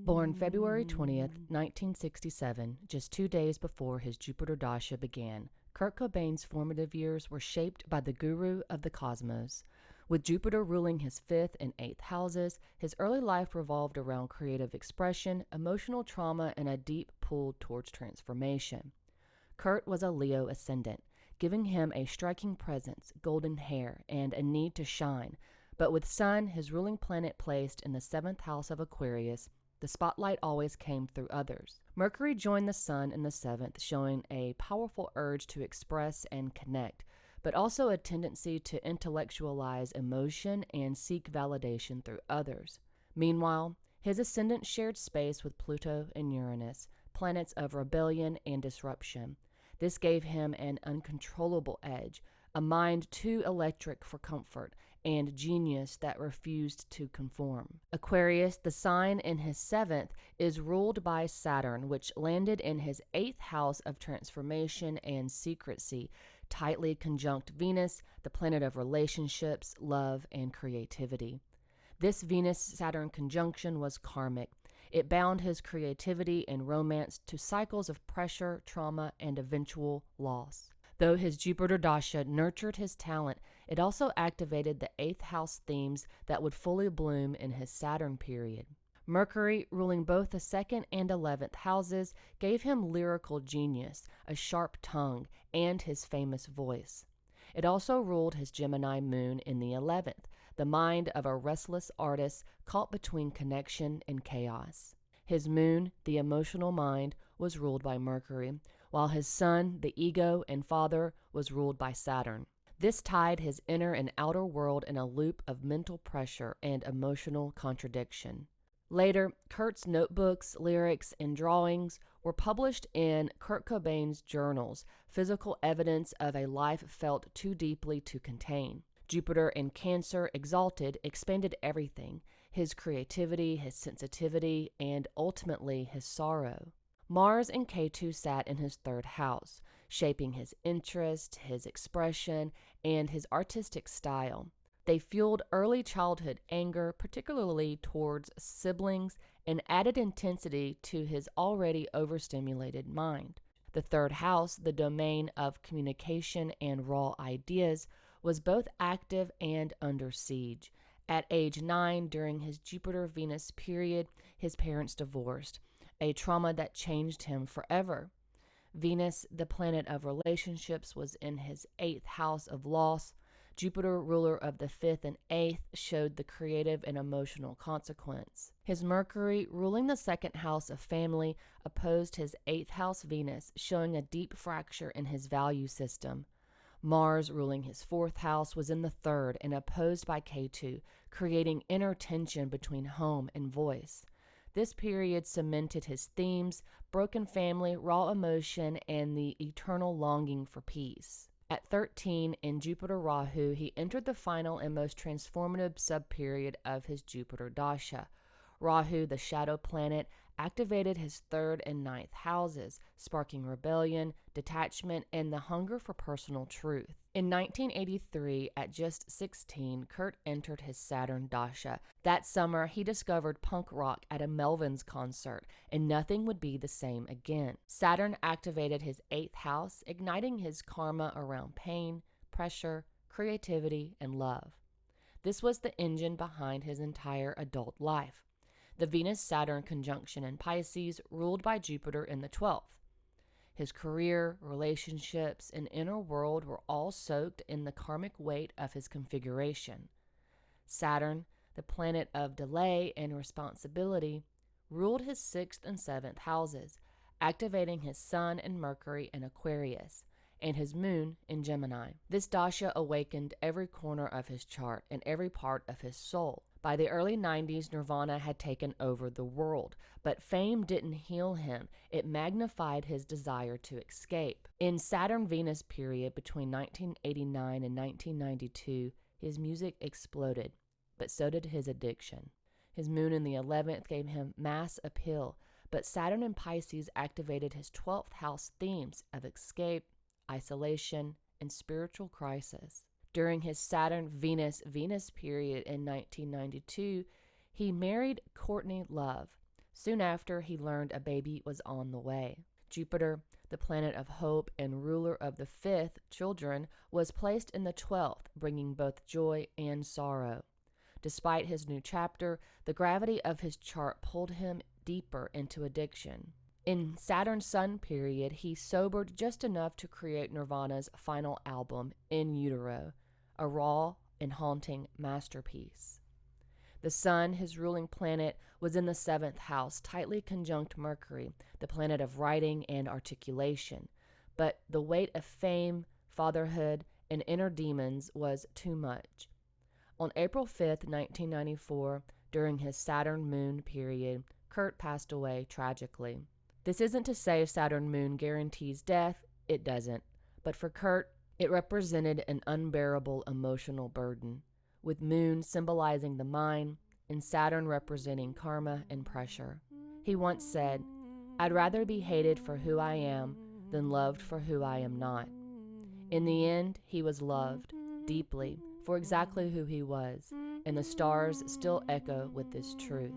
Born February 20th, 1967, just 2 days before his Jupiter dasha began, Kurt Cobain's formative years were shaped by the guru of the cosmos. With Jupiter ruling his 5th and 8th houses, his early life revolved around creative expression, emotional trauma, and a deep pull towards transformation. Kurt was a Leo ascendant, giving him a striking presence, golden hair, and a need to shine. But with Sun, his ruling planet, placed in the 7th house of Aquarius, the spotlight always came through others. Mercury joined the Sun in the 7th, showing a powerful urge to express and connect, but also a tendency to intellectualize emotion and seek validation through others. Meanwhile, his ascendant shared space with Pluto and Uranus, planets of rebellion and disruption. This gave him an uncontrollable edge, a mind too electric for comfort, and genius that refused to conform. Aquarius, the sign in his 7th, is ruled by Saturn, which landed in his 8th house of transformation and secrecy, tightly conjunct Venus, the planet of relationships, love, and creativity. This Venus-Saturn conjunction was karmic. It bound his creativity and romance to cycles of pressure, trauma, and eventual loss. Though his Jupiter dasha nurtured his talent, it also activated the 8th house themes that would fully bloom in his Saturn period. Mercury, ruling both the 2nd and 11th houses, gave him lyrical genius, a sharp tongue, and his famous voice. It also ruled his Gemini moon in the 11th, the mind of a restless artist caught between connection and chaos. His moon, the emotional mind, was ruled by Mercury, while his sun, the ego and father, was ruled by Saturn. This tied his inner and outer world in a loop of mental pressure and emotional contradiction. Later, Kurt's notebooks, lyrics, and drawings were published in Kurt Cobain's journals, physical evidence of a life felt too deeply to contain. Jupiter in Cancer, exalted, expanded everything: his creativity, his sensitivity, and ultimately his sorrow. Mars in Ketu sat in his 3rd house, shaping his interest, his expression, and his artistic style. They fueled early childhood anger, particularly towards siblings, and added intensity to his already overstimulated mind. The 3rd house, the domain of communication and raw ideas, was both active and under siege. At age 9, during his Jupiter-Venus period, his parents divorced, a trauma that changed him forever. Venus, the planet of relationships, was in his 8th house of loss. Jupiter, ruler of the 5th and 8th, showed the creative and emotional consequence. His Mercury, ruling the 2nd house of family, opposed his 8th house Venus, showing a deep fracture in his value system. Mars, ruling his 4th house, was in the 3rd and opposed by Ketu, creating inner tension between home and voice. This period cemented his themes: broken family, raw emotion, and the eternal longing for peace. At 13, in Jupiter Rahu, he entered the final and most transformative subperiod of his Jupiter dasha. Rahu, the shadow planet, activated his 3rd and 9th houses, sparking rebellion, detachment, and the hunger for personal truth. In 1983, at just 16, Kurt entered his Saturn dasha. That summer, he discovered punk rock at a Melvins concert, and nothing would be the same again. Saturn activated his 8th house, igniting his karma around pain, pressure, creativity, and love. This was the engine behind his entire adult life. The Venus-Saturn conjunction in Pisces, ruled by Jupiter in the 12th. His career, relationships, and inner world were all soaked in the karmic weight of his configuration. Saturn, the planet of delay and responsibility, ruled his 6th and 7th houses, activating his Sun and Mercury in Aquarius, and his moon in Gemini. This dasha awakened every corner of his chart and every part of his soul. By the early 90s, Nirvana had taken over the world, but fame didn't heal him. It magnified his desire to escape. In Saturn-Venus period between 1989 and 1992, his music exploded, but so did his addiction. His moon in the 11th gave him mass appeal, but Saturn in Pisces activated his 12th house themes of escape, isolation, and spiritual crisis. During his Saturn-Venus period in 1992, he married Courtney Love, Soon after, he learned a baby was on the way. Jupiter, the planet of hope and ruler of the fifth, children, was placed in the 12th, bringing both joy and sorrow. Despite his new chapter, the gravity of his chart pulled him deeper into addiction. In Saturn's Sun period, he sobered just enough to create Nirvana's final album, In Utero, a raw and haunting masterpiece. The Sun, his ruling planet, was in the 7th house, tightly conjunct Mercury, the planet of writing and articulation. But the weight of fame, fatherhood, and inner demons was too much. On April 5th, 1994, during his Saturn-Moon period, Kurt passed away tragically. This isn't to say Saturn-Moon guarantees death, it doesn't. But for Kurt, it represented an unbearable emotional burden, with Moon symbolizing the mind and Saturn representing karma and pressure. He once said, "I'd rather be hated for who I am than loved for who I am not." In the end, he was loved deeply for exactly who he was, and the stars still echo with this truth.